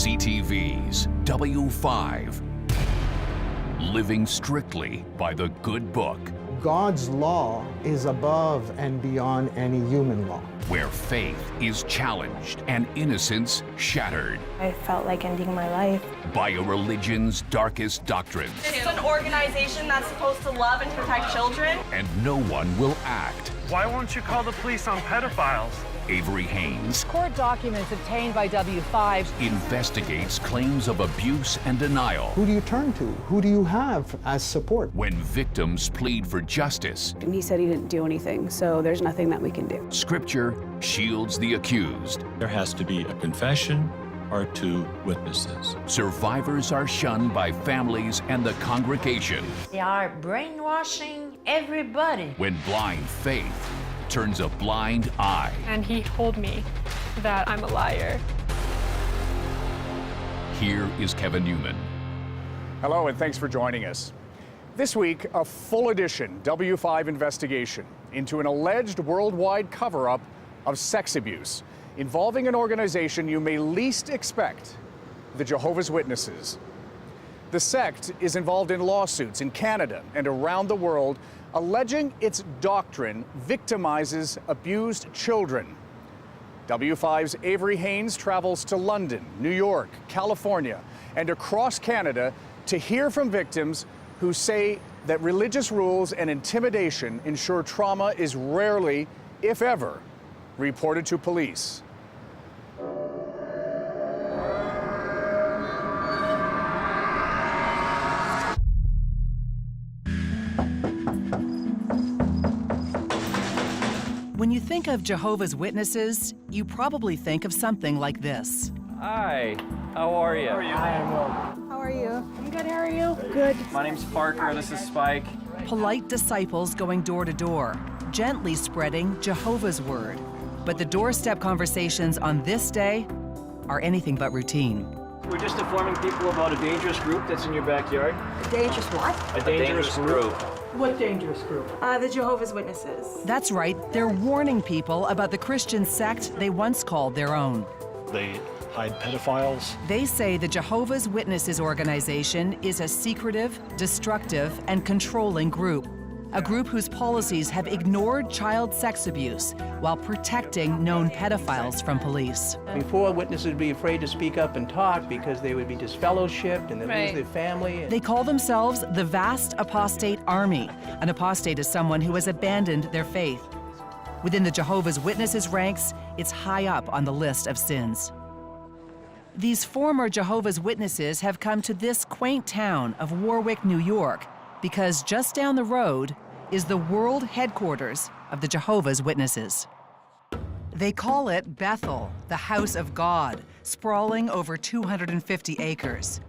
CTV's W5. Living strictly by the good book. God's law is above and beyond any human law. Where faith is challenged and innocence shattered. I felt like ending my life. By a religion's darkest doctrines. It's an organization that's supposed to love and protect children. And no one will act. Why won't you call the police on pedophiles? Avery Haynes. Court documents obtained by W5 investigates claims of abuse and denial. Who do you turn to? Who do you have as support? When victims plead for justice. And he said he didn't do anything, so there's nothing that we can do. Scripture shields the accused. There has to be a confession or two witnesses. Survivors are shunned by families and the congregation. They are brainwashing everybody. When blind faith turns a blind eye. And he told me that I'm a liar. Here is Kevin Newman. Hello, and thanks for joining us. This week, a full edition W5 investigation into an alleged worldwide cover-up of sex abuse involving an organization you may least expect, the Jehovah's Witnesses. The sect is involved in lawsuits in Canada and around the world, alleging its doctrine victimizes abused children. W5's Avery Haynes travels to London, New York, California, and across Canada to hear from victims who say that religious rules and intimidation ensure trauma is rarely, if ever, reported to police. When you think of Jehovah's Witnesses, you probably think of something like this. Hi, how are you? Hi, I'm well. How are you? I'm good, how are you? Good. My name's Parker, this is Spike. Polite disciples going door to door, gently spreading Jehovah's word. But the doorstep conversations on this day are anything but routine. We're just informing people about a dangerous group that's in your backyard. A dangerous what? A dangerous group. What dangerous group? The Jehovah's Witnesses. That's right, they're warning people about the Christian sect they once called their own. They hide pedophiles. They say the Jehovah's Witnesses organization is a secretive, destructive, and controlling group. A group whose policies have ignored child sex abuse while protecting known pedophiles from police. Before, witnesses would be afraid to speak up and talk because they would be disfellowshipped and they'd lose their family. They call themselves the Vast Apostate Army. An apostate is someone who has abandoned their faith. Within the Jehovah's Witnesses ranks, it's high up on the list of sins. These former Jehovah's Witnesses have come to this quaint town of Warwick, New York, because just down the road is the world headquarters of the Jehovah's Witnesses. They call it Bethel, the house of God, sprawling over 250 acres.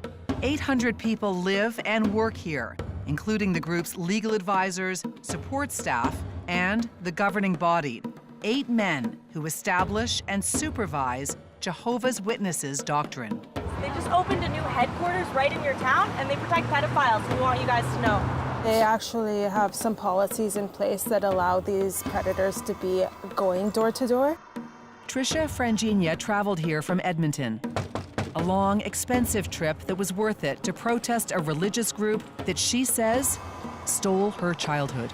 800 people live and work here, including the group's legal advisors, support staff, and the governing body. 8 men who establish and supervise Jehovah's Witnesses doctrine. They just opened a new headquarters right in your town, and they protect pedophiles, and we want you guys to know. They actually have some policies in place that allow these predators to be going door to door. Tricia Frangina traveled here from Edmonton. A long, expensive trip that was worth it to protest a religious group that she says stole her childhood.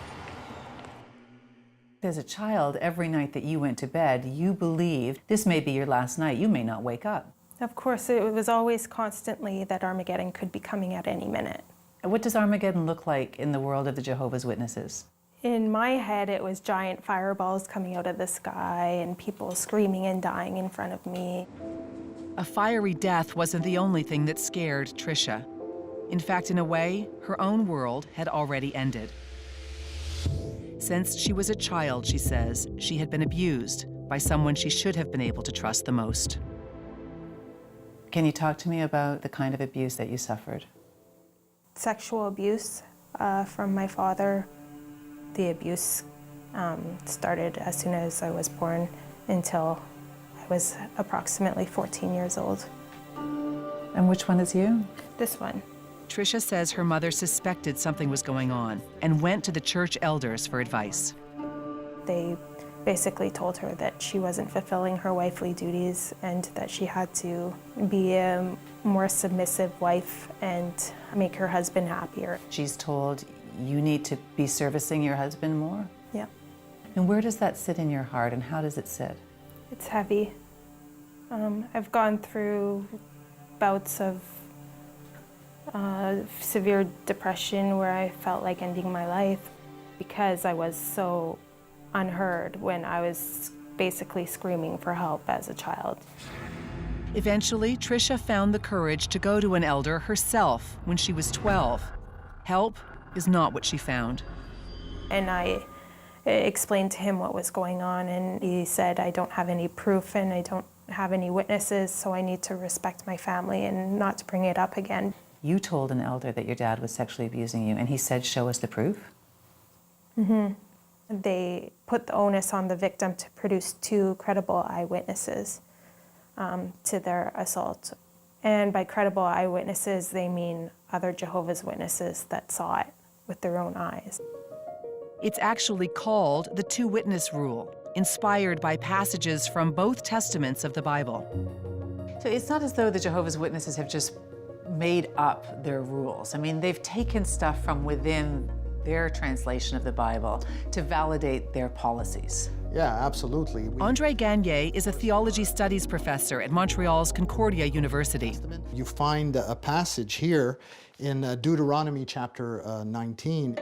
As a child, every night that you went to bed, you believed this may be your last night. You may not wake up. Of course, it was always constantly that Armageddon could be coming at any minute. What does Armageddon look like in the world of the Jehovah's Witnesses? In my head, it was giant fireballs coming out of the sky and people screaming and dying in front of me. A fiery death wasn't the only thing that scared Tricia. In fact, in a way, her own world had already ended. Since she was a child, she says, she had been abused by someone she should have been able to trust the most. Can you talk to me about the kind of abuse that you suffered? Sexual abuse from my father. The abuse started as soon as I was born until I was approximately 14 years old. And which one is you? This one. Tricia says her mother suspected something was going on and went to the church elders for advice. They basically told her that she wasn't fulfilling her wifely duties and that she had to be a more submissive wife and make her husband happier. She's told you need to be servicing your husband more? Yeah. And where does that sit in your heart, and how does it sit? It's heavy. I've gone through bouts of severe depression where I felt like ending my life because I was so unheard when I was basically screaming for help as a child. Eventually, Tricia found the courage to go to an elder herself when she was 12. Help is not what she found. And I explained to him what was going on, and he said, I don't have any proof and I don't have any witnesses, so I need to respect my family and not to bring it up again. You told an elder that your dad was sexually abusing you, and he said, show us the proof? Mm-hmm. They put the onus on the victim to produce 2 credible eyewitnesses to their assault. And by credible eyewitnesses, they mean other Jehovah's Witnesses that saw it with their own eyes. It's actually called the two-witness rule, inspired by passages from both testaments of the Bible. So it's not as though the Jehovah's Witnesses have just made up their rules. I mean, they've taken stuff from within their translation of the Bible to validate their policies. Yeah, absolutely. André Gagné is a theology studies professor at Montreal's Concordia University. You find a passage here in Deuteronomy chapter 19.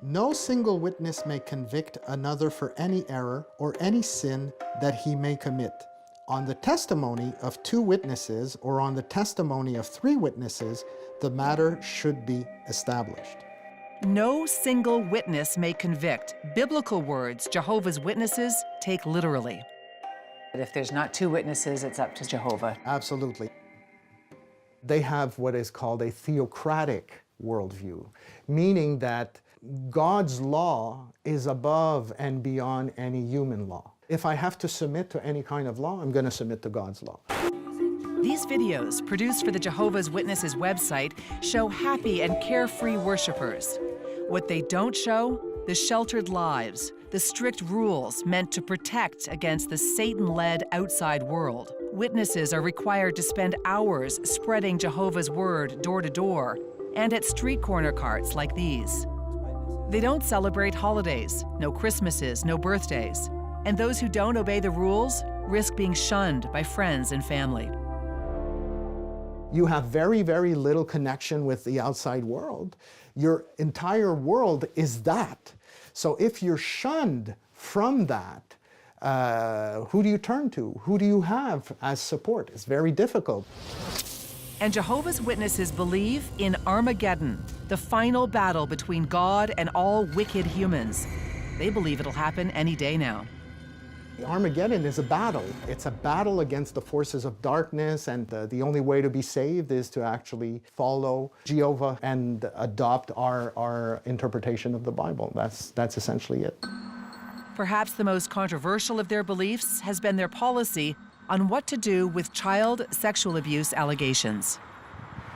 No single witness may convict another for any error or any sin that he may commit. On the testimony of 2 witnesses or on the testimony of 3 witnesses, the matter should be established. No single witness may convict. Biblical words Jehovah's Witnesses take literally. But if there's not 2 witnesses, it's up to Jehovah. Absolutely. They have what is called a theocratic worldview, meaning that God's law is above and beyond any human law. If I have to submit to any kind of law, I'm going to submit to God's law. These videos, produced for the Jehovah's Witnesses website, show happy and carefree worshipers. What they don't show, the sheltered lives, the strict rules meant to protect against the Satan-led outside world. Witnesses are required to spend hours spreading Jehovah's word door to door and at street corner carts like these. They don't celebrate holidays, no Christmases, no birthdays. And those who don't obey the rules risk being shunned by friends and family. You have very, very little connection with the outside world. Your entire world is that. So if you're shunned from that, who do you turn to? Who do you have as support? It's very difficult. And Jehovah's Witnesses believe in Armageddon, the final battle between God and all wicked humans. They believe it'll happen any day now. Armageddon is a battle. It's a battle against the forces of darkness, and the only way to be saved is to actually follow Jehovah and adopt our interpretation of the Bible. That's essentially it. Perhaps the most controversial of their beliefs has been their policy on what to do with child sexual abuse allegations.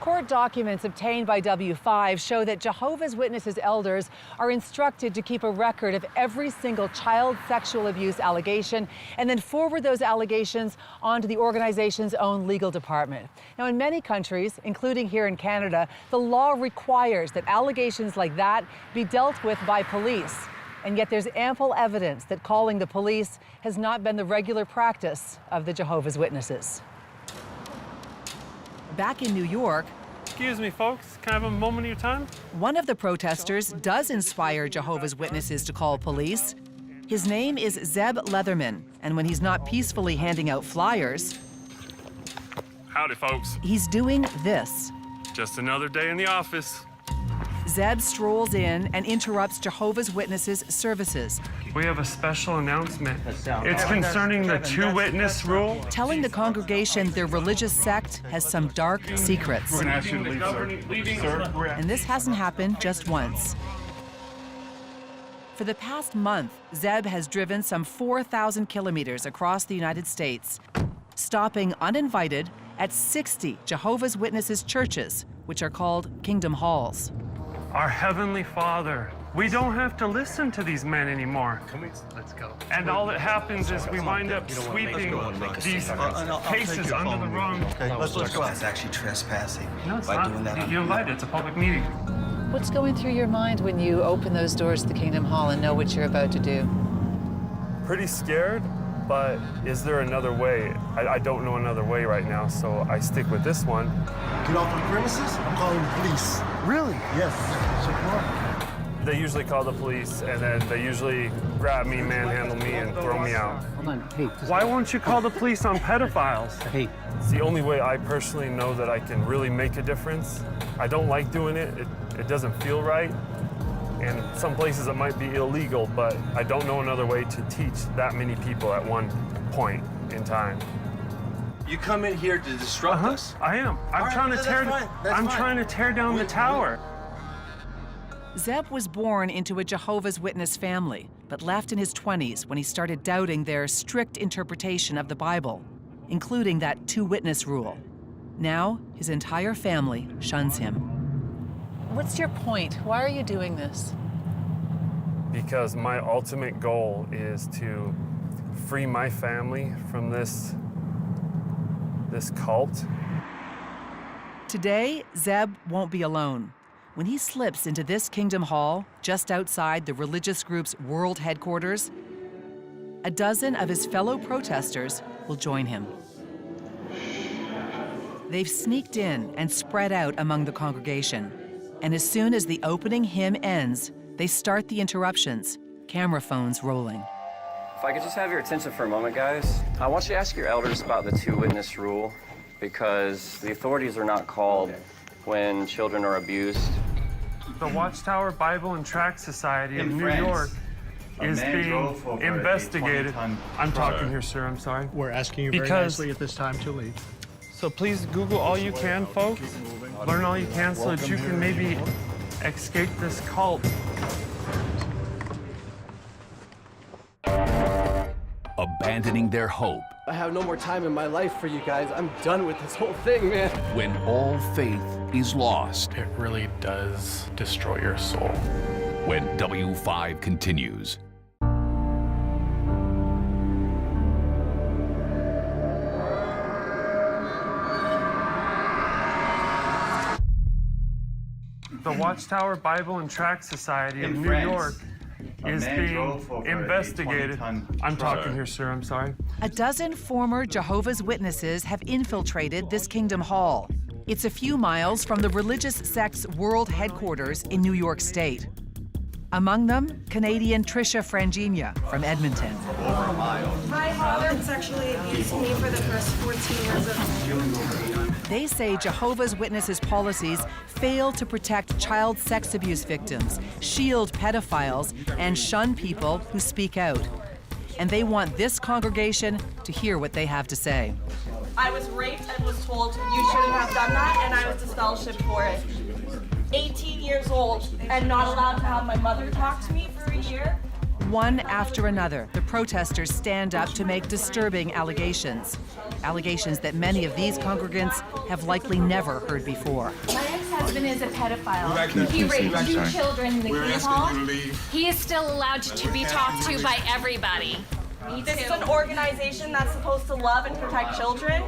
Court documents obtained by W5 show that Jehovah's Witnesses elders are instructed to keep a record of every single child sexual abuse allegation and then forward those allegations onto the organization's own legal department. Now, in many countries, including here in Canada, the law requires that allegations like that be dealt with by police. And yet there's ample evidence that calling the police has not been the regular practice of the Jehovah's Witnesses. Back in New York, excuse me, folks, can I have a moment of your time? One of the protesters does inspire Jehovah's Witnesses to call police. His name is Zeb Leatherman, and when he's not peacefully handing out flyers, Howdy, folks. He's doing this. Just another day in the office. Zeb strolls in and interrupts Jehovah's Witnesses' services. We have a special announcement. It's concerning the two-witness rule. Telling the congregation their religious sect has some dark secrets. We're going to ask you to leave, sir. And this hasn't happened just once. For the past month, Zeb has driven some 4,000 kilometers across the United States, stopping uninvited at 60 Jehovah's Witnesses churches, which are called Kingdom Halls. Our Heavenly Father, We don't have to listen to these men anymore. Let's go. And all that happens is we wind up sweeping these cases under the wrong. Okay, let's go. That's actually trespassing. No, it's by not. doing that. You're invited. It's a public meeting. What's going through your mind when you open those doors to the Kingdom Hall and know what you're about to do? Pretty scared, but is there another way? I don't know another way right now, so I stick with this one. Get off the premises. I'm calling the police. Really? Yes. Support. They usually call the police, and then they usually grab me, manhandle me, and throw me out. Hold on. Hey. Why won't you call the police on pedophiles? Hey. It's the only way I personally know that I can really make a difference. I don't like doing it. It doesn't feel right. And some places it might be illegal, but I don't know another way to teach that many people at one point in time. You come in here to disrupt us. I am. I'm trying to tear down the tower. Zeb was born into a Jehovah's Witness family, but left in his 20s when he started doubting their strict interpretation of the Bible, including that two-witness rule. Now, his entire family shuns him. What's your point? Why are you doing this? Because my ultimate goal is to free my family from this cult. Today, Zeb won't be alone. When he slips into this Kingdom Hall, just outside the religious group's world headquarters, a dozen of his fellow protesters will join him. They've sneaked in and spread out among the congregation. And as soon as the opening hymn ends, they start the interruptions, camera phones rolling. If I could just have your attention for a moment, guys. I want you to ask your elders about the two-witness rule, because the authorities are not called when children are abused. The Watchtower Bible and Tract Society of New York is being investigated. I'm talking here, sir, I'm sorry. We're asking you very nicely at this time to leave. So please Google all you can, folks. Learn all you can so that you can maybe escape this cult. Abandoning their hope. I have no more time in my life for you guys. I'm done with this whole thing, man. When all faith is lost. It really does destroy your soul. When W5 continues. The Watchtower Bible and Tract Society of New York is being investigated. I'm talking here, sir, I'm sorry. A dozen former Jehovah's Witnesses have infiltrated this Kingdom Hall. It's a few miles from the religious sect's world headquarters in New York State. Among them, Canadian Tricia Frangina from Edmonton. My father sexually abused me for the first 14 years of... They say Jehovah's Witnesses' policies fail to protect child sex abuse victims, shield pedophiles, and shun people who speak out. And they want this congregation to hear what they have to say. I was raped and was told you shouldn't have done that, and I was disfellowshipped for it. 18 years old and not allowed to have my mother talk to me for a year. One after another, the protesters stand up to make disturbing allegations. Allegations that many of these congregants have likely never heard before. My ex-husband is a pedophile. He raped 2 children in the Kingdom Hall. He is still allowed to be talked to by everybody. This is an organization that's supposed to love and protect children.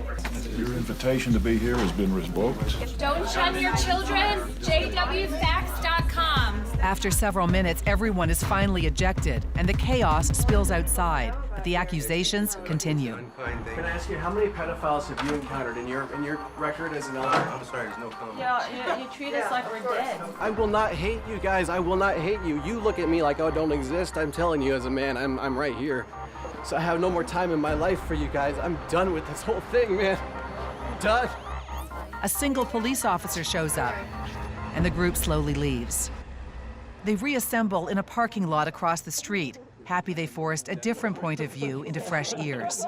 Your invitation to be here has been revoked. Don't shun your children. JWFacts.com. After several minutes, everyone is finally ejected, and the chaos spills outside. But the accusations continue. Can I ask you, how many pedophiles have you encountered in your record as an elder? I'm sorry, there's no comment. Yeah, you treat us like we're dead. I will not hate you guys. I will not hate you. You look at me like I don't exist. I'm telling you, as a man, I'm right here. So I have no more time in my life for you guys. I'm done with this whole thing, man. Done. A single police officer shows up, and the group slowly leaves. They reassemble in a parking lot across the street, happy they forced a different point of view into fresh ears.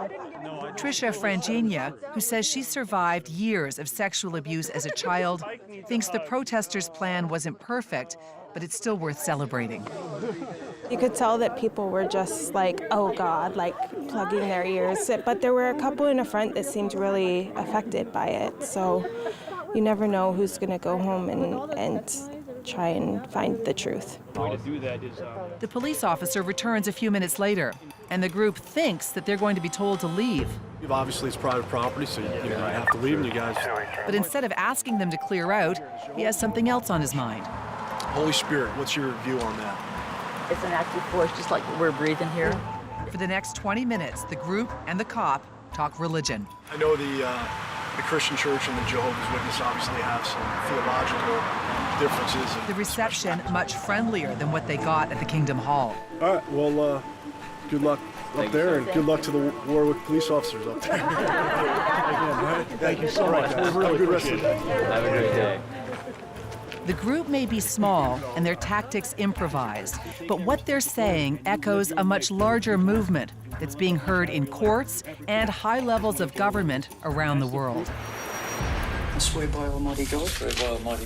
Tricia Frangina, who says she survived years of sexual abuse as a child, thinks the protesters' plan wasn't perfect, but it's still worth celebrating. You could tell that people were just like, oh God, like plugging their ears. But there were a couple in the front that seemed really affected by it. So you never know who's gonna go home and try and find the truth. The way to do that is The police officer returns a few minutes later, and the group thinks that they're going to be told to leave. Obviously, it's private property, so you have to leave, and you guys. But instead of asking them to clear out, he has something else on his mind. Holy Spirit, what's your view on that? It's an active force, just like we're breathing here. For the next 20 minutes, the group and the cop talk religion. I know the Christian Church and the Jehovah's Witness obviously have some theological differences. The reception much friendlier than what they got at the Kingdom Hall. All right, well, good luck up there, and good luck to the war with police officers up there. Thank you so much. Have a really good rest of the day. Have a great day. The group may be small and their tactics improvised, but what they're saying echoes a much larger movement that's being heard in courts and high levels of government around the world. I swear by Almighty God.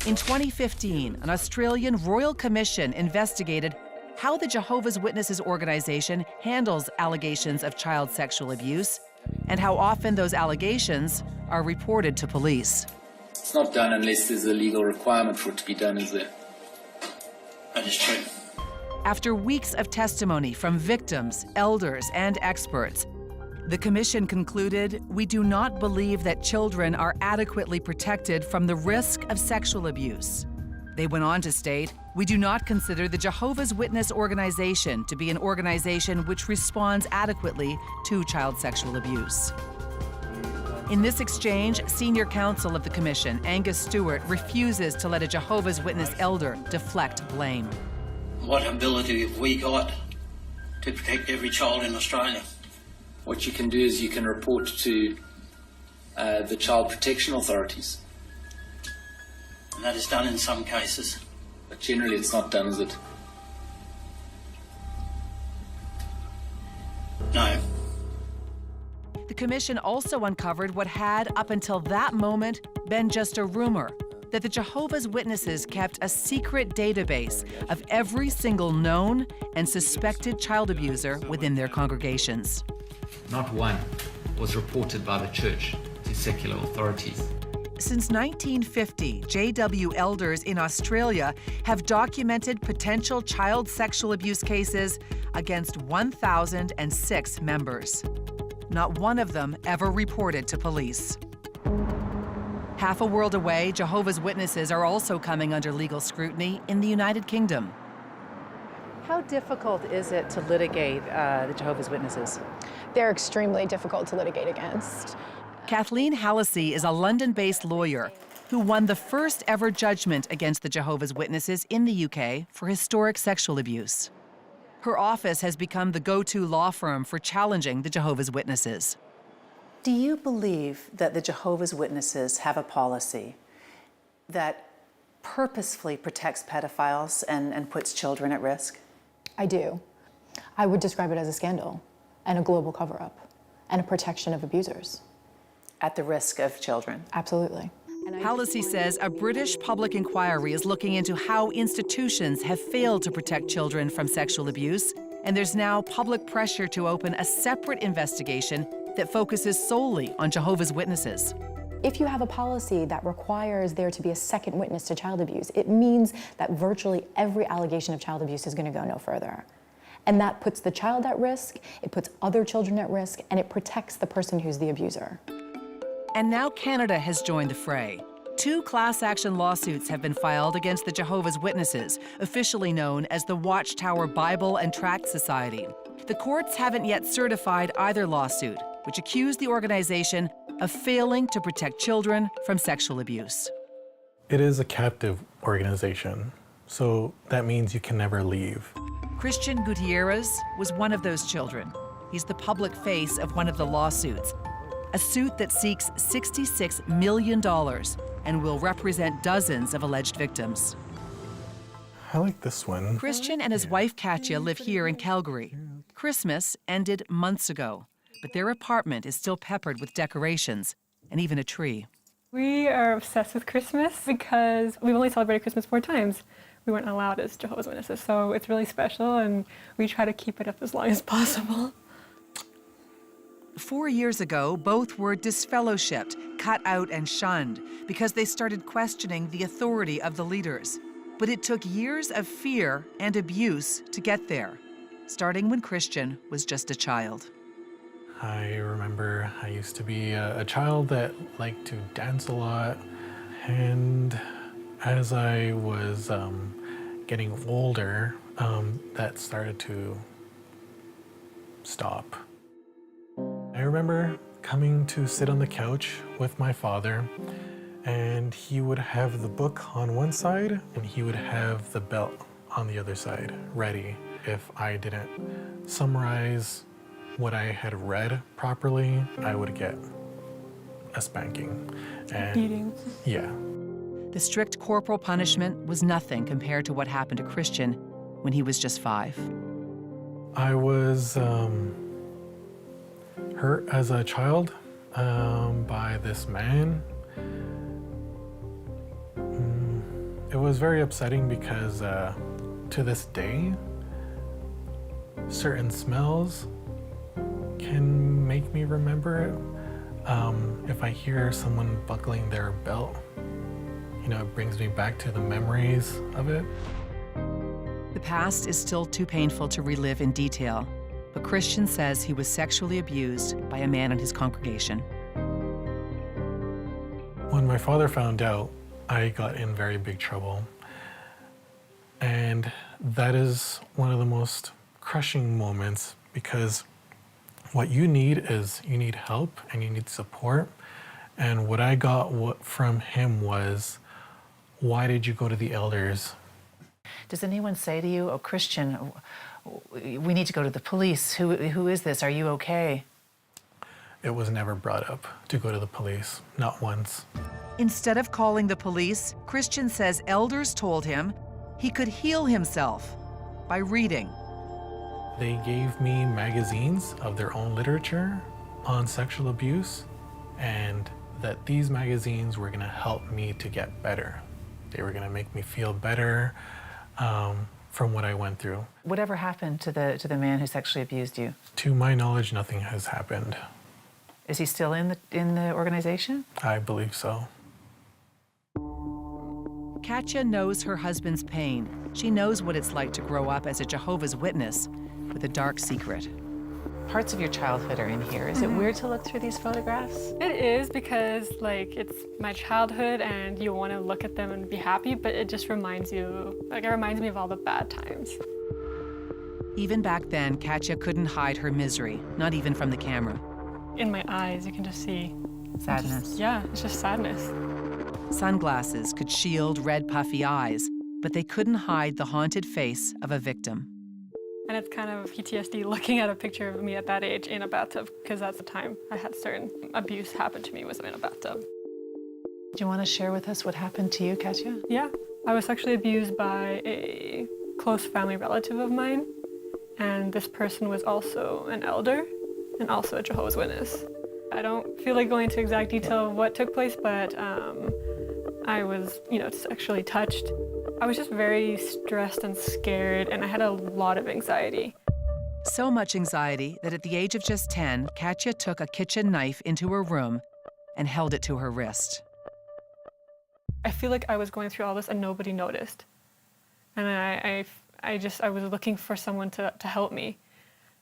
In 2015, an Australian Royal Commission investigated how the Jehovah's Witnesses organization handles allegations of child sexual abuse and how often those allegations are reported to police. It's not done unless there's a legal requirement for it to be done, is there? That is true. After weeks of testimony from victims, elders, and experts, the commission concluded, we do not believe that children are adequately protected from the risk of sexual abuse. They went on to state, we do not consider the Jehovah's Witness organization to be an organization which responds adequately to child sexual abuse. In this exchange, senior counsel of the commission, Angus Stewart, refuses to let a Jehovah's Witness elder deflect blame. What ability have we got to protect every child in Australia? What you can do is you can report to the child protection authorities. And that is done in some cases. But generally it's not done, is it? No. The commission also uncovered what had, up until that moment, been just a rumor, that the Jehovah's Witnesses kept a secret database of every single known and suspected child abuser within their congregations. Not one was reported by the church to secular authorities. Since 1950, JW elders in Australia have documented potential child sexual abuse cases against 1,006 members. Not one of them ever reported to police. Half a world away, Jehovah's Witnesses are also coming under legal scrutiny in the United Kingdom. How difficult is it to litigate the Jehovah's Witnesses? They're extremely difficult to litigate against. Kathleen Hallisey is a London-based lawyer who won the first ever judgment against the Jehovah's Witnesses in the UK for historic sexual abuse. Her office has become the go-to law firm for challenging the Jehovah's Witnesses. Do you believe that the Jehovah's Witnesses have a policy that purposefully protects pedophiles and puts children at risk? I do. I would describe it as a scandal and a global cover-up and a protection of abusers. At the risk of children? Absolutely. Hallisey says a British public inquiry is looking into how institutions have failed to protect children from sexual abuse, and there's now public pressure to open a separate investigation that focuses solely on Jehovah's Witnesses. If you have a policy that requires there to be a second witness to child abuse, it means that virtually every allegation of child abuse is going to go no further. And that puts the child at risk, it puts other children at risk, and it protects the person who's the abuser. And now Canada has joined the fray. 2 class action lawsuits have been filed against the Jehovah's Witnesses, officially known as the Watchtower Bible and Tract Society. The courts haven't yet certified either lawsuit, which accuse the organization of failing to protect children from sexual abuse. It is a captive organization, so that means you can never leave. Christian Gutierrez was one of those children. He's the public face of one of the lawsuits, a suit that seeks $66 million and will represent dozens of alleged victims. I like this one. Christian and his wife Katya live here in Calgary. Christmas ended months ago, but their apartment is still peppered with decorations and even a tree. We are obsessed with Christmas because we've only celebrated Christmas 4 times. We weren't allowed as Jehovah's Witnesses, so it's really special and we try to keep it up as long as possible. 4 years ago, both were disfellowshipped, cut out and shunned because they started questioning the authority of the leaders. But it took years of fear and abuse to get there, starting when Christian was just a child. I remember I used to be a child that liked to dance a lot, and as I was getting older, that started to stop. I remember coming to sit on the couch with my father, and he would have the book on one side and he would have the belt on the other side, ready. If I didn't summarize what I had read properly, I would get a spanking. And beating. Yeah. The strict corporal punishment was nothing compared to what happened to Christian when he was just 5. I was hurt as a child by this man. It was very upsetting because to this day, certain smells can make me remember it. If I hear someone buckling their belt, you know, it brings me back to the memories of it. The past is still too painful to relive in detail, but Christian says he was sexually abused by a man in his congregation. When my father found out, I got in very big trouble. And that is one of the most crushing moments, because what you need is you need help and you need support. And what I got from him was, why did you go to the elders? Does anyone say to you, oh, Christian, we need to go to the police. Who is this? Are you okay? It was never brought up to go to the police, not once. Instead of calling the police, Christian says elders told him he could heal himself by reading. They gave me magazines of their own literature on sexual abuse, and that these magazines were gonna help me to get better. They were gonna make me feel better from what I went through. Whatever happened to the man who sexually abused you? To my knowledge, nothing has happened. Is he still in the organization? I believe so. Katya knows her husband's pain. She knows what it's like to grow up as a Jehovah's Witness with a dark secret. Parts of your childhood are in here. Is it weird to look through these photographs? It is, because like it's my childhood and you want to look at them and be happy, but it just reminds you, like it reminds me of all the bad times. Even back then, Katya couldn't hide her misery, not even from the camera. In my eyes, you can just see sadness. It's just sadness. Sunglasses could shield red, puffy eyes, but they couldn't hide the haunted face of a victim. And it's kind of PTSD looking at a picture of me at that age in a bathtub, because that's the time I had certain abuse happen to me was in a bathtub. Do you want to share with us what happened to you, Katya? Yeah, I was sexually abused by a close family relative of mine, and this person was also an elder and also a Jehovah's Witness. I don't feel like going into exact detail of what took place, but I was, sexually touched. I was just very stressed and scared, and I had a lot of anxiety. So much anxiety that at the age of just 10, Katya took a kitchen knife into her room and held it to her wrist. I feel like I was going through all this and nobody noticed. And I was looking for someone to help me.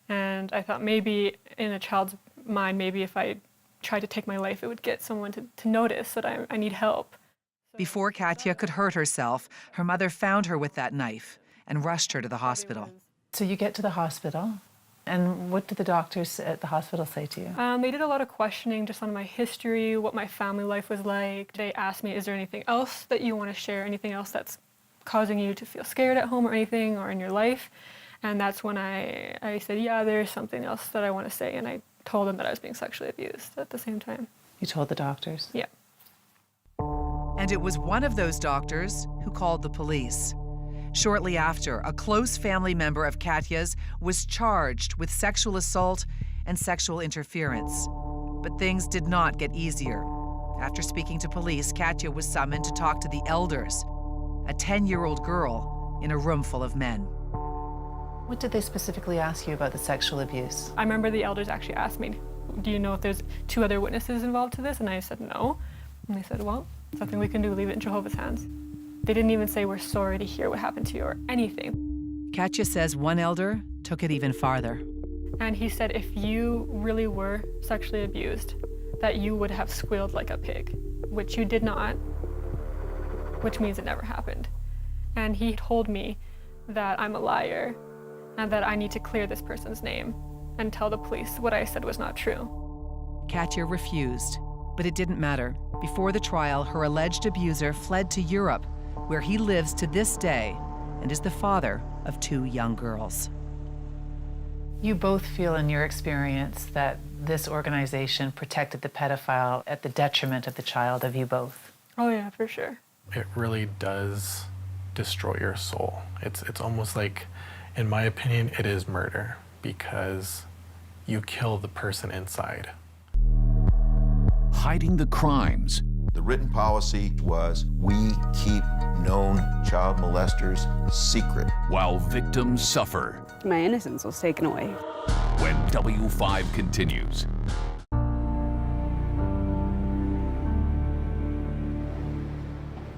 And I thought maybe in a child's mind, maybe if I tried to take my life, it would get someone to notice that I need help. Before Katya could hurt herself, her mother found her with that knife and rushed her to the hospital. So you get to the hospital, and what did the doctors at the hospital say to you? They did a lot of questioning just on my history, what my family life was like. They asked me, is there anything else that you want to share, anything else that's causing you to feel scared at home or anything, or in your life? And that's when I said, yeah, there's something else that I want to say, and I told them that I was being sexually abused at the same time. You told the doctors? Yeah. And it was one of those doctors who called the police. Shortly after, a close family member of Katya's was charged with sexual assault and sexual interference. But things did not get easier. After speaking to police, Katya was summoned to talk to the elders, a 10-year-old girl in a room full of men. What did they specifically ask you about the sexual abuse? I remember the elders actually asked me, do you know if there's 2 other witnesses involved to this? And I said no. And they said, well, nothing we can do, leave it in Jehovah's hands. They didn't even say, "We're sorry to hear what happened to you," or anything. Katya says one elder took it even farther. And he said if you really were sexually abused, that you would have squealed like a pig, which you did not, which means it never happened. And he told me that I'm a liar and that I need to clear this person's name and tell the police what I said was not true. Katya refused, but it didn't matter. Before the trial, her alleged abuser fled to Europe, where he lives to this day and is the father of 2 young girls. You both feel in your experience that this organization protected the pedophile at the detriment of the child, of you both. Oh yeah, for sure. It really does destroy your soul. It's almost like, in my opinion, it is murder, because you kill the person inside. Hiding the crimes. The written policy was, we keep known child molesters secret. While victims suffer. My innocence was taken away. When W5 continues.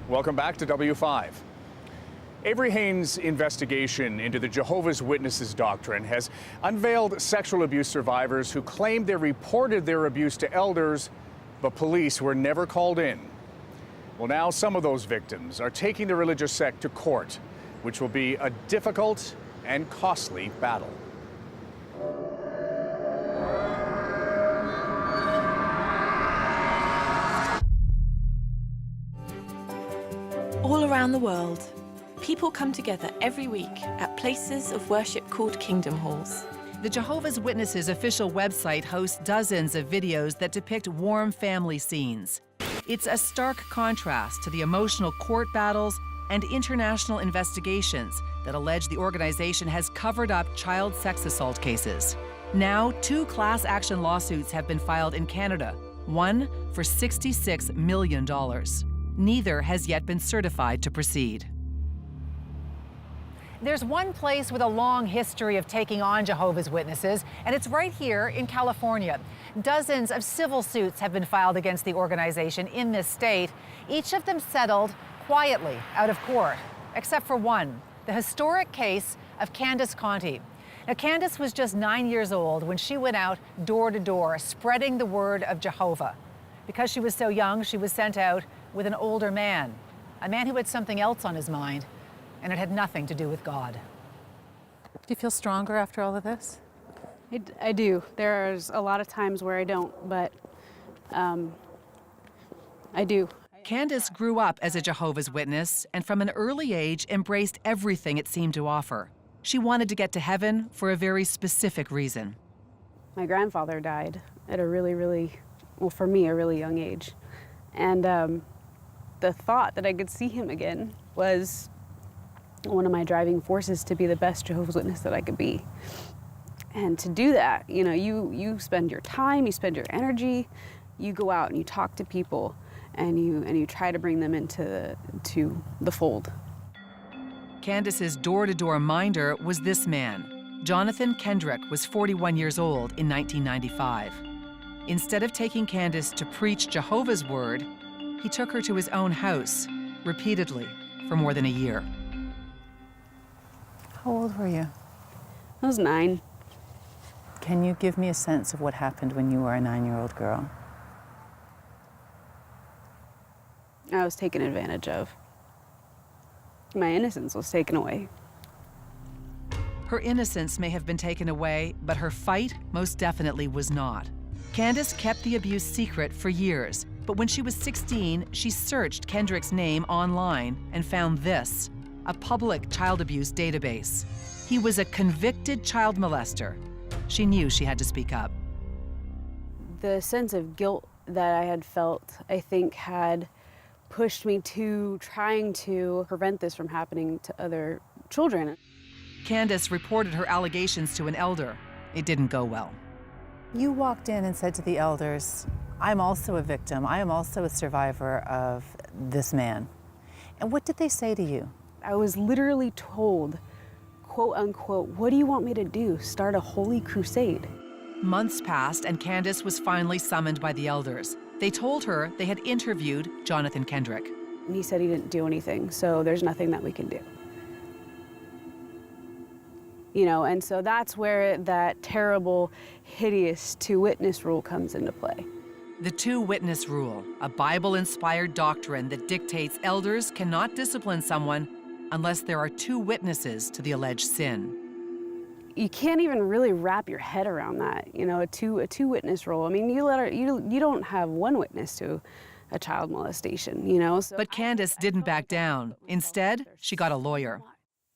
Welcome back to W5. Avery Haynes' investigation into the Jehovah's Witnesses doctrine has unveiled sexual abuse survivors who claimed they reported their abuse to elders, but police were never called in. Well, now some of those victims are taking the religious sect to court, which will be a difficult and costly battle. All around the world, people come together every week at places of worship called Kingdom Halls. The Jehovah's Witnesses official website hosts dozens of videos that depict warm family scenes. It's a stark contrast to the emotional court battles and international investigations that allege the organization has covered up child sex assault cases. Now, 2 class action lawsuits have been filed in Canada, one for $66 million. Neither has yet been certified to proceed. There's one place with a long history of taking on Jehovah's Witnesses, and it's right here in California. Dozens of civil suits have been filed against the organization in this state, each of them settled quietly out of court, except for one, the historic case of Candace Conti. Now, Candace was just 9 years old when she went out door to door, spreading the word of Jehovah. Because she was so young, she was sent out with an older man, a man who had something else on his mind, and it had nothing to do with God. Do you feel stronger after all of this? I do. There's a lot of times where I don't, but I do. Candace grew up as a Jehovah's Witness and from an early age embraced everything it seemed to offer. She wanted to get to heaven for a very specific reason. My grandfather died at a really, well, for me, a really young age. And the thought that I could see him again was one of my driving forces to be the best Jehovah's Witness that I could be. And to do that, you know, you spend your time, you spend your energy, you go out and you talk to people, and you try to bring them into the fold. Candace's door-to-door minder was this man. Jonathan Kendrick was 41 years old in 1995. Instead of taking Candace to preach Jehovah's word, he took her to his own house, repeatedly, for more than a year. How old were you? I was 9. Can you give me a sense of what happened when you were a 9-year-old girl? I was taken advantage of. My innocence was taken away. Her innocence may have been taken away, but her fight most definitely was not. Candace kept the abuse secret for years, but when she was 16, she searched Kendrick's name online and found this, a public child abuse database. He was a convicted child molester. She knew she had to speak up. The sense of guilt that I had felt, I think, had pushed me to trying to prevent this from happening to other children. Candace reported her allegations to an elder. It didn't go well. You walked in and said to the elders, I'm also a victim. I am also a survivor of this man. And what did they say to you? I was literally told, quote unquote, what do you want me to do? Start a holy crusade? Months passed and Candace was finally summoned by the elders. They told her they had interviewed Jonathan Kendrick. And he said he didn't do anything, so there's nothing that we can do. You know, and so that's where that terrible, hideous two-witness rule comes into play. The two-witness rule, a Bible-inspired doctrine that dictates elders cannot discipline someone unless there are two witnesses to the alleged sin. You can't even really wrap your head around that, you know, a two-witness rule. I mean, you don't have one witness to a child molestation, you know. So but Candace didn't back down. Instead, she got a lawyer.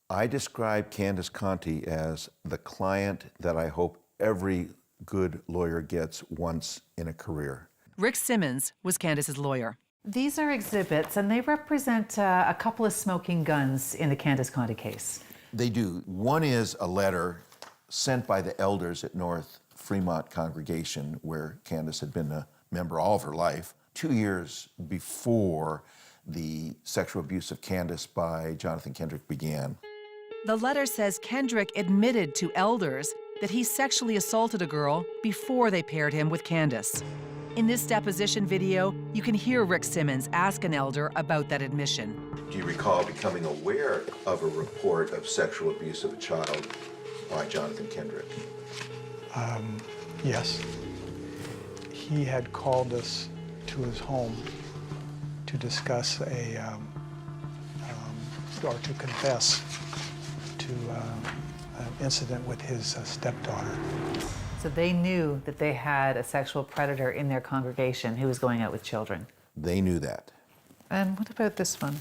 I describe Candace Conti as the client that I hope every good lawyer gets once in a career. Rick Simmons was Candace's lawyer. These are exhibits, and they represent a couple of smoking guns in the Candace Conti case. They do. One is a letter sent by the elders at North Fremont Congregation, where Candace had been a member all of her life, 2 years before the sexual abuse of Candace by Jonathan Kendrick began. The letter says Kendrick admitted to elders that he sexually assaulted a girl before they paired him with Candace. In this deposition video, you can hear Rick Simmons ask an elder about that admission. Do you recall becoming aware of a report of sexual abuse of a child by Jonathan Kendrick? Yes. He had called us to his home to discuss or to confess to an incident with his stepdaughter. So they knew that they had a sexual predator in their congregation who was going out with children. They knew that. And what about this one?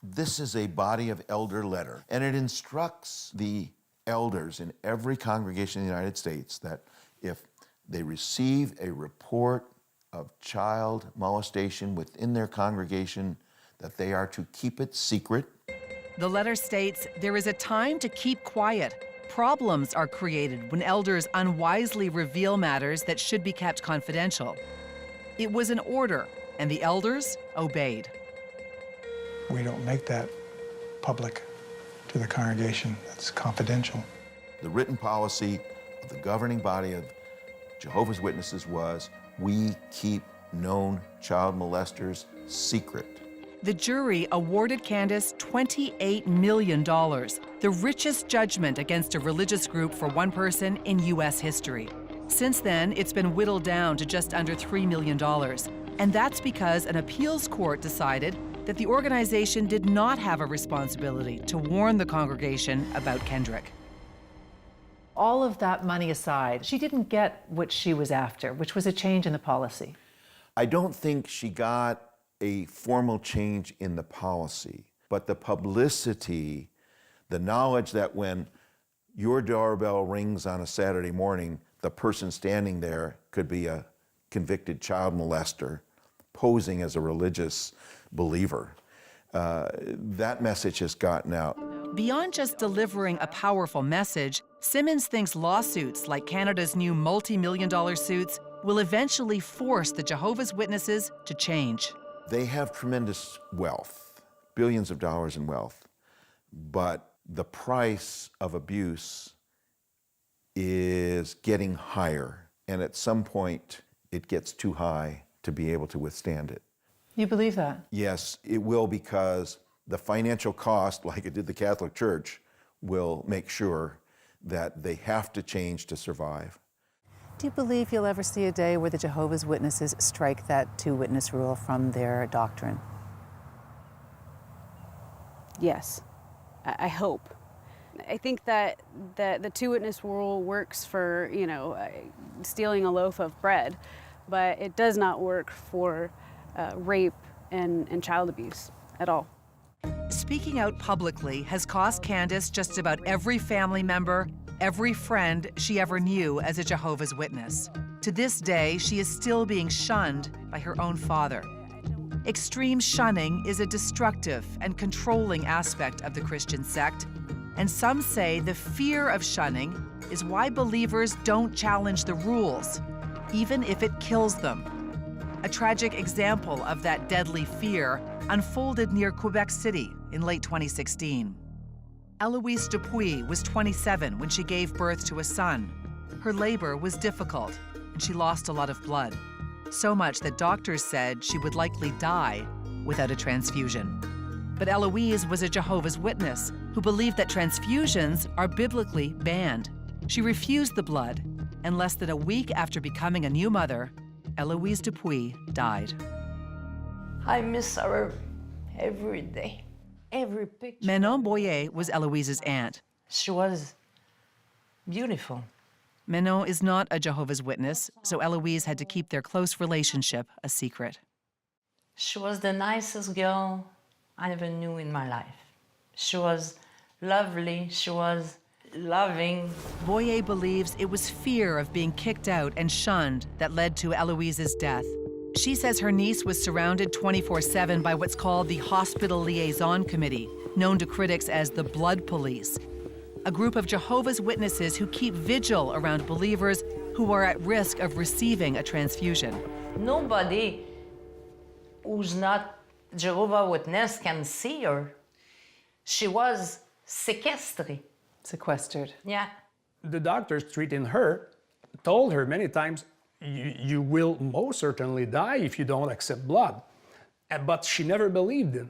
This is a body of elder letter, and it instructs the elders in every congregation in the United States that if they receive a report of child molestation within their congregation, that they are to keep it secret. The letter states there is a time to keep quiet. Problems are created when elders unwisely reveal matters that should be kept confidential. It was an order, and the elders obeyed. We don't make that public to the congregation. That's confidential. The written policy of the governing body of Jehovah's Witnesses was, we keep known child molesters secret. The jury awarded Candace $28 million, the richest judgment against a religious group for one person in U.S. history. Since then, it's been whittled down to just under $3 million. And that's because an appeals court decided that the organization did not have a responsibility to warn the congregation about Kendrick. All of that money aside, she didn't get what she was after, which was a change in the policy. I don't think she got a formal change in the policy, but the publicity, the knowledge that when your doorbell rings on a Saturday morning, the person standing there could be a convicted child molester posing as a religious believer. That message has gotten out. Beyond just delivering a powerful message, Simmons thinks lawsuits like Canada's new multi-million-dollar suits will eventually force the Jehovah's Witnesses to change. They have tremendous wealth, billions of dollars in wealth, but the price of abuse is getting higher, and at some point it gets too high to be able to withstand it. You believe that? Yes, it will, because the financial cost, like it did the Catholic Church, will make sure that they have to change to survive. Do you believe you'll ever see a day where the Jehovah's Witnesses strike that two-witness rule from their doctrine? Yes, I hope. I think that the two-witness rule works for, you know, stealing a loaf of bread, but it does not work for rape and child abuse at all. Speaking out publicly has cost Candace just about every family member, every friend she ever knew as a Jehovah's Witness. To this day, she is still being shunned by her own father. Extreme shunning is a destructive and controlling aspect of the Christian sect, and some say the fear of shunning is why believers don't challenge the rules, even if it kills them. A tragic example of that deadly fear unfolded near Quebec City in late 2016. Eloise Dupuis was 27 when she gave birth to a son. Her labor was difficult, and she lost a lot of blood. So much that doctors said she would likely die without a transfusion. But Eloise was a Jehovah's Witness who believed that transfusions are biblically banned. She refused the blood, and less than a week after becoming a new mother, Eloise Dupuis died. I miss her every day. Every picture. Manon Boyer was Eloise's aunt. She was beautiful. Manon is not a Jehovah's Witness, so Eloise had to keep their close relationship a secret. She was the nicest girl I ever knew in my life. She was lovely, she was loving. Boyer believes it was fear of being kicked out and shunned that led to Eloise's death. She says her niece was surrounded 24/7 by what's called the Hospital Liaison Committee, known to critics as the Blood Police, a group of Jehovah's Witnesses who keep vigil around believers who are at risk of receiving a transfusion. Nobody who's not Jehovah's Witness can see her. She was sequestered. Sequestered. Yeah. The doctors treating her told her many times, you will most certainly die if you don't accept blood. But she never believed it.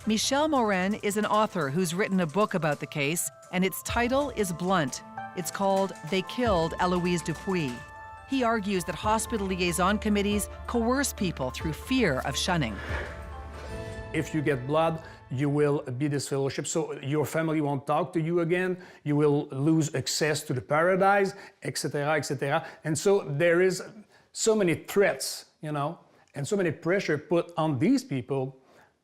Michel Morin is an author who's written a book about the case, and its title is blunt. It's called They Killed Eloise Dupuis. He argues that hospital liaison committees coerce people through fear of shunning. If you get blood, you will be disfellowshipped, so your family won't talk to you again, you will lose access to the paradise, etc., etc. And so there is so many threats, you know, and so many pressure put on these people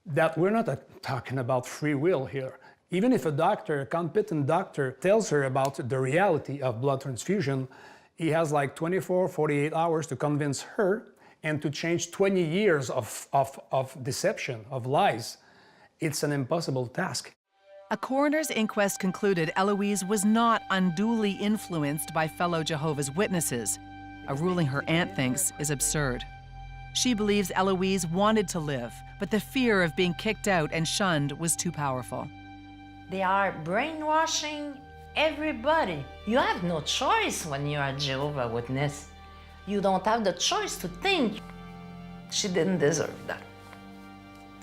that we're not talking about free will here. Even if a competent doctor tells her about the reality of blood transfusion, he has like 24, 48 hours to convince her and to change 20 years of deception, of lies. It's an impossible task. A coroner's inquest concluded Eloise was not unduly influenced by fellow Jehovah's Witnesses, a ruling her aunt thinks is absurd. She believes Eloise wanted to live, but the fear of being kicked out and shunned was too powerful. They are brainwashing everybody. You have no choice when you are a Jehovah's Witness. You don't have the choice to think. She didn't deserve that.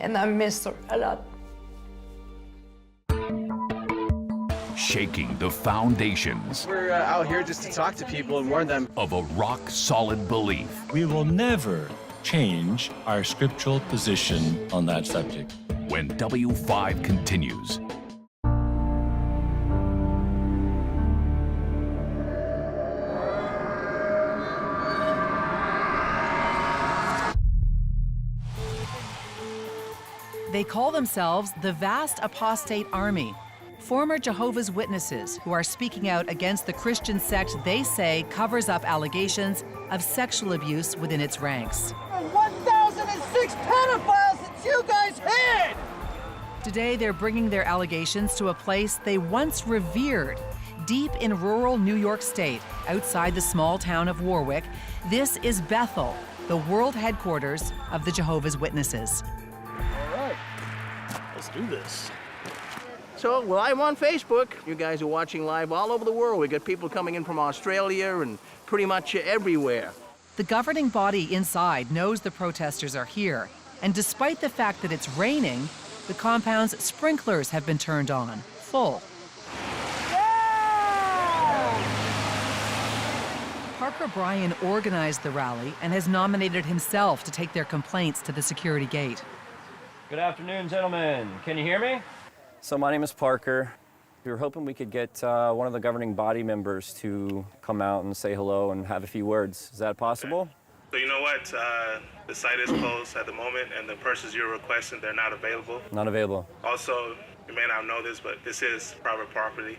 And I miss her a lot. Shaking the foundations. We're out here just to talk to people and warn them of a rock-solid belief. We will never change our scriptural position on that subject. When W5 continues. They call themselves the Vast Apostate Army, former Jehovah's Witnesses who are speaking out against the Christian sect they say covers up allegations of sexual abuse within its ranks. 1,006 pedophiles that you guys hid! Today, they're bringing their allegations to a place they once revered. Deep in rural New York State, outside the small town of Warwick, this is Bethel, the world headquarters of the Jehovah's Witnesses. Let's do this. So, well, I'm on Facebook. You guys are watching live all over the world. We got people coming in from Australia and pretty much everywhere. The governing body inside knows the protesters are here, and despite the fact that it's raining, the compound's sprinklers have been turned on, full. Parker Bryan organized the rally and has nominated himself to take their complaints to the security gate. Good afternoon, gentlemen. Can you hear me? So my name is Parker. We were hoping we could get one of the governing body members to come out and say hello and have a few words. Is that possible? So you know what? The site is closed at the moment, and the persons you're requesting, they're not available. Not available. Also, you may not know this, but this is private property.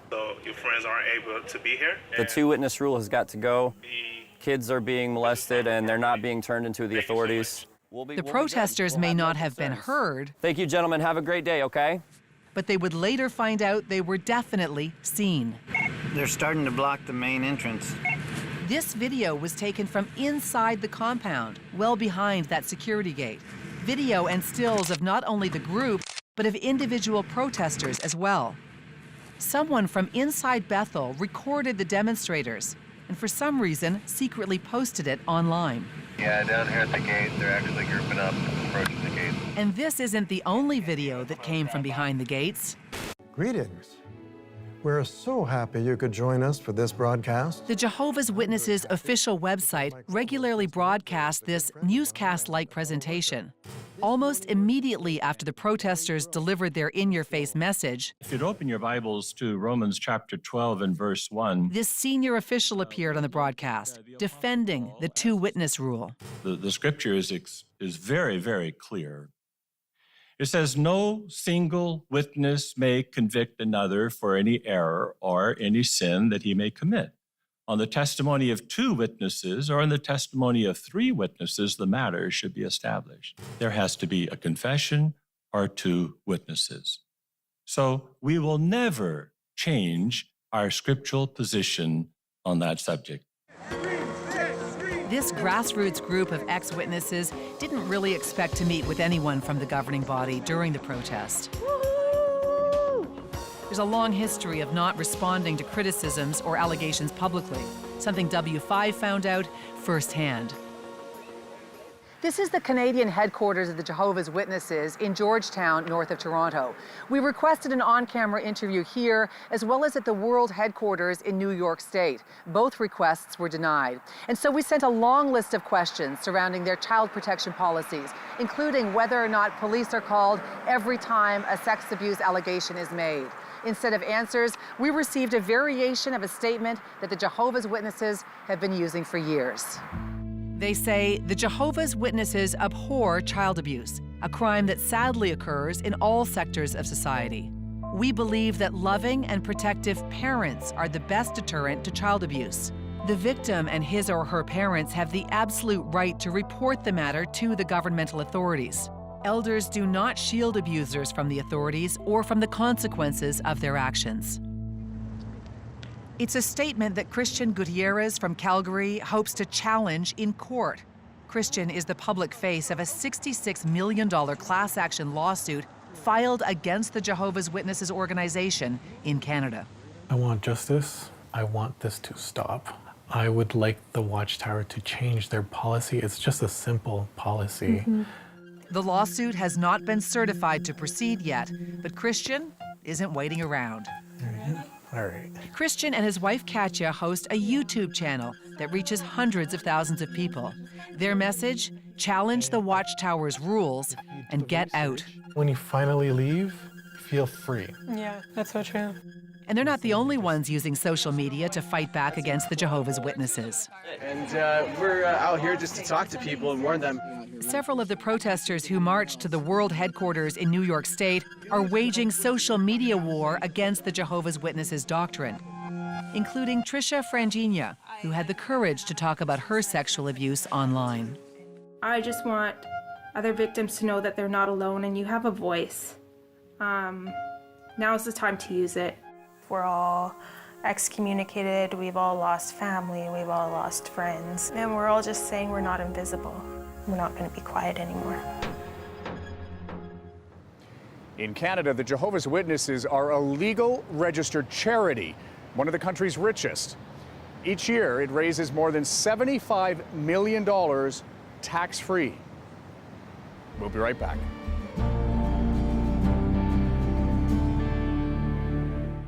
So your friends aren't able to be here. The two-witness rule has got to go. Kids are being molested, and they're not being turned into the authorities. The protesters may not have been heard. Thank you, gentlemen. Have a great day, okay? But they would later find out they were definitely seen. They're starting to block the main entrance. This video was taken from inside the compound, well behind that security gate. Video and stills of not only the group, but of individual protesters as well. Someone from inside Bethel recorded the demonstrators. and for some reason secretly posted it online. Yeah, down here at the gate, they're actually grouping up, approaching the gate. And this isn't the only video that came from behind the gates. Greetings. We're so happy you could join us for this broadcast. The Jehovah's Witnesses official website regularly broadcasts this newscast-like presentation. Almost immediately after the protesters delivered their in-your-face message, If you'd open your Bibles to Romans chapter 12 and verse 1, this senior official appeared on the broadcast, defending the two-witness rule. the scripture is very, very clear. It says, no single witness may convict another for any error or any sin that he may commit. On the testimony of two witnesses or on the testimony of three witnesses, the matter should be established. There has to be a confession or two witnesses. So we will never change our scriptural position on that subject. This grassroots group of ex-witnesses didn't really expect to meet with anyone from the governing body during the protest. There's a long history of not responding to criticisms or allegations publicly, something W5 found out firsthand. This is the Canadian headquarters of the Jehovah's Witnesses in Georgetown, north of Toronto. We requested an on-camera interview here, as well as at the world headquarters in New York State. Both requests were denied. And so we sent a long list of questions surrounding their child protection policies, including whether or not police are called every time a sex abuse allegation is made. Instead of answers, we received a variation of a statement that the Jehovah's Witnesses have been using for years. They say the Jehovah's Witnesses abhor child abuse, a crime that sadly occurs in all sectors of society. We believe that loving and protective parents are the best deterrent to child abuse. The victim and his or her parents have the absolute right to report the matter to the governmental authorities. Elders do not shield abusers from the authorities or from the consequences of their actions. It's a statement that Christian Gutierrez from Calgary hopes to challenge in court. Christian is the public face of a $66 million class action lawsuit filed against the Jehovah's Witnesses organization in Canada. I want justice. I want this to stop. I would like the Watchtower to change their policy. It's just a simple policy. The lawsuit has not been certified to proceed yet, but Christian isn't waiting around. All right. Christian and his wife Katya host a YouTube channel that reaches hundreds of thousands of people. Their message: challenge the Watchtower's rules and get out. When you finally leave, feel free. Yeah, that's so true. And they're not the only ones using social media to fight back against the Jehovah's Witnesses. And we're out here just to talk to people and warn them. Several of the protesters who marched to the world headquarters in New York State are waging social media war against the Jehovah's Witnesses doctrine, including Trisha Frangina, who had the courage to talk about her sexual abuse online. I just want other victims to know that they're not alone and you have a voice. Now's the time to use it. We're all excommunicated, we've all lost family, we've all lost friends, and we're all just saying we're not invisible. We're not going to be quiet anymore. In Canada, the Jehovah's Witnesses are a legal registered charity, one of the country's richest. Each year, it raises more than $75 million tax-free. We'll be right back.